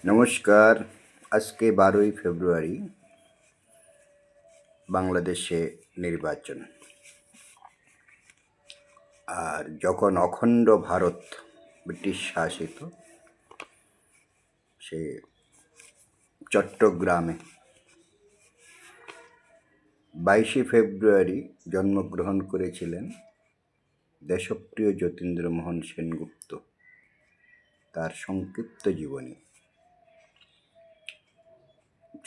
নমস্কার। আজকে 12ই ফেব্রুয়ারি বাংলাদেশে নির্বাচন। আর যখন অখণ্ড ভারত ব্রিটিশ শাসিত, সে চট্টগ্রামে 22 ফেব্রুয়ারি জন্মগ্রহণ করেছিলেন দেশপ্রিয় যতীন্দ্রমোহন সেনগুপ্ত। তার সংক্ষিপ্ত জীবনী।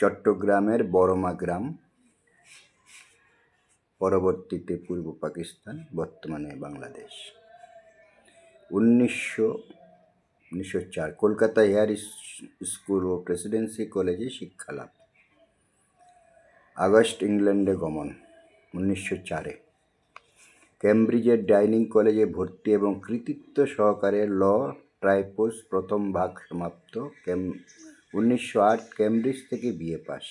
চট্টগ্রামের বড়মা গ্রাম, পরবর্তীতে পূর্ব পাকিস্তান, বর্তমানে বাংলাদেশ। 1904 কলকাতা এয়ার স্কুল ও প্রেসিডেন্সি কলেজে শিক্ষালাভ। আগস্ট ইংল্যান্ডে গমন 1904। কেমব্রিজের ডাইনিং কলেজে ভর্তি এবং কৃতিত্ব সহকারে ল ট্রাইপোস প্রথম ভাগ সমাপ্ত। 1908 কেমব্রিজ থেকে বিএ পাস।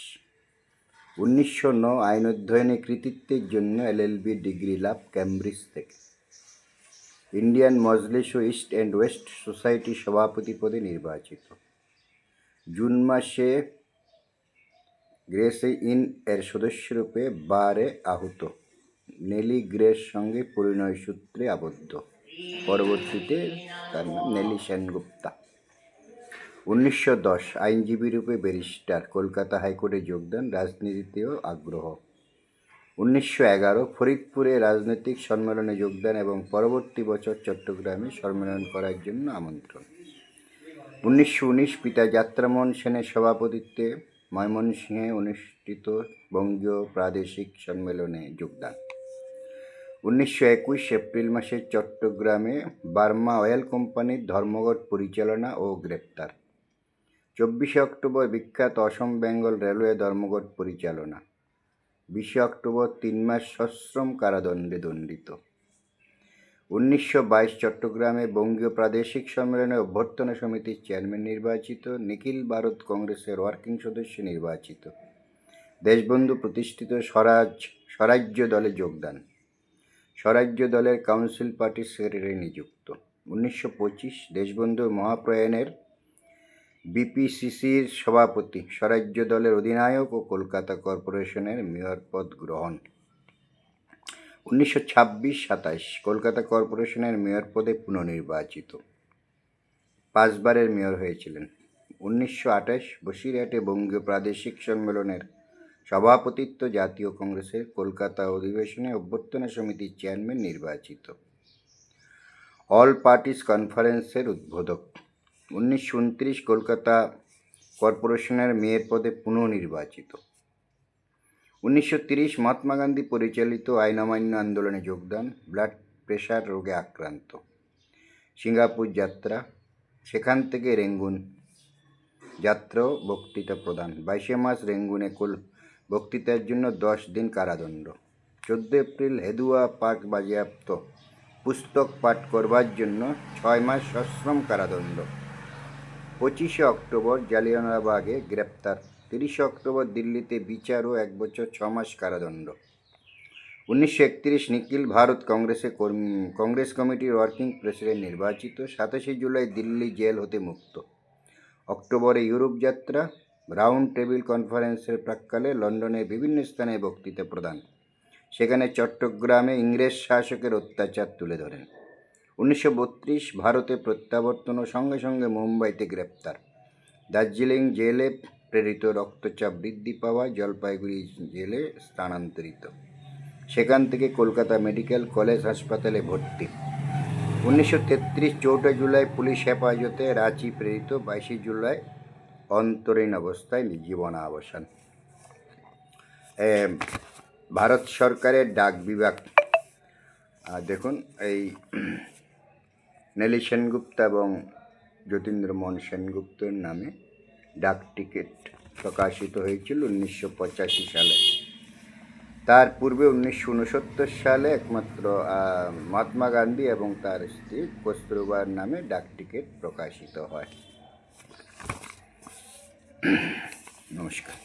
1909 আইন অধ্যয়নে কৃতিত্বের জন্য এলএলবি ডিগ্রি লাভ কেমব্রিজ থেকে। ইন্ডিয়ান মজলিস ও ইস্ট অ্যান্ড ওয়েস্ট সোসাইটি সভাপতি পদে নির্বাচিত। জুন মাসে গ্রেস ইন এর সদস্যরূপে বারে আহুত। নেলি গ্রের সঙ্গে পরিণয় সূত্রে আবদ্ধ। পরবর্তীতে তার নাম নেলি সেনগুপ্তা। 1910 আইনজীবী রূপে ব্যারিস্টার, কলকাতা হাইকোর্টে যোগদান, রাজনীতিতেও আগ্রহ। 1911 ফরিদপুরে রাজনৈতিক সম্মেলনে যোগদান এবং পরবর্তী বছর চট্টগ্রামে সম্মেলন করার জন্য আমন্ত্রণ। 1919 পিতা যাত্রামোহন সেনের সভাপতিত্বে ময়মনসিংহে অনুষ্ঠিত বঙ্গীয় প্রাদেশিক সম্মেলনে যোগদান। 1921 এপ্রিল মাসে চট্টগ্রামে বার্মা অয়েল কোম্পানির ধর্মঘট পরিচালনা ও গ্রেপ্তার। 24 অক্টোবর বিখ্যাত অসম বেঙ্গল রেলওয়ে ধর্মঘট পরিচালনা। 20 অক্টোবর 3 মাস সশ্রম কারাদণ্ডে দণ্ডিত। 1922 চট্টগ্রামে বঙ্গীয় প্রাদেশিক সম্মেলনে অভ্যর্থনা সমিতির চেয়ারম্যান নির্বাচিত। নিখিল ভারত কংগ্রেসের ওয়ার্কিং সদস্য নির্বাচিত। দেশবন্ধু প্রতিষ্ঠিত স্বরাজ্য দলে যোগদান। স্বরাজ্য দলের কাউন্সিল পার্টির সেক্রেটারি নিযুক্ত। 1925 দেশবন্ধুর মহাপ্রয়াণের বিপিসিসির সভাপতি, স্বরাজ্য দলের অধিনায়ক ও কলকাতা কর্পোরেশনের মেয়র পদ গ্রহণ। 1926-27 কলকাতা কর্পোরেশনের মেয়র পদে পুনর্নির্বাচিত। 5 বারের মেয়র হয়েছিলেন। 1928 বসিরহাটে বঙ্গীয় প্রাদেশিক সম্মেলনের সভাপতিত্ব, জাতীয় কংগ্রেসের কলকাতা অধিবেশনে অভ্যর্থনা সমিতির চেয়ারম্যান নির্বাচিত। অল পার্টিস কনফারেন্সের উদ্বোধক। 1929 কলকাতা কর্পোরেশনের মেয়র পদে পুনর্নির্বাচিত। 1930 মহাত্মা গান্ধী পরিচালিত আইন অমান্য আন্দোলনে যোগদান, ব্লাড প্রেশার রোগে আক্রান্ত। সিঙ্গাপুর যাত্রা, সেখান থেকে রেঙ্গুন যাত্রা ও বক্তৃতা প্রদান। 22 মার্চ রেঙ্গুনে বক্তৃতার জন্য 10 দিন কারাদণ্ড। 14 এপ্রিল হেদুয়া পার্ক বাজেয়াপ্ত, পুস্তক পাঠ করবার জন্য 6 মাস সশ্রম কারাদণ্ড। 25 অক্টোবর জালিয়ানওয়ালাবাগে গ্রেপ্তার। 30 অক্টোবর দিল্লিতে বিচার ও 1 বছর 6 মাস কারাদণ্ড। 1931 নিখিল ভারত কংগ্রেস কমিটির ওয়ার্কিং প্রেসিডেন্ট নির্বাচিত। 27 জুলাই দিল্লি জেল হতে মুক্ত। অক্টোবরে ইউরোপ যাত্রা, রাউন্ড টেবিল কনফারেন্সের প্রাক্কালে লন্ডনের বিভিন্ন স্থানে বক্তৃতা প্রদান। সেখানে চট্টগ্রামে ইংরেজ শাসকের অত্যাচার তুলে ধরেন। 1932 ভারতে প্রত্যাবর্তন ও সঙ্গে সঙ্গে মুম্বাইতে গ্রেপ্তার। দার্জিলিং জেলে প্রেরিত, রক্তচাপ বৃদ্ধি পাওয়া, জলপাইগুড়ি জেলে স্থানান্তরিত। সেখান থেকে কলকাতা মেডিকেল কলেজ হাসপাতালে ভর্তি। 1933 4 জুলাই পুলিশ হেফাজতে রাঁচি প্রেরিত। 22 জুলাই অন্তরীণ অবস্থায় জীবনাবসান। ভারত সরকারের ডাক বিভাগ, দেখুন এই নেলি সেনগুপ্ত এবং যতীন্দ্রমোহন সেনগুপ্তের নামে ডাক টিকিট প্রকাশিত হয়েছিল 1985 সালে। তার পূর্বে 1969 সালে একমাত্র মহাত্মা গান্ধী এবং তার স্ত্রী কস্তুরবার নামে ডাক টিকিট প্রকাশিত হয়। নমস্কার।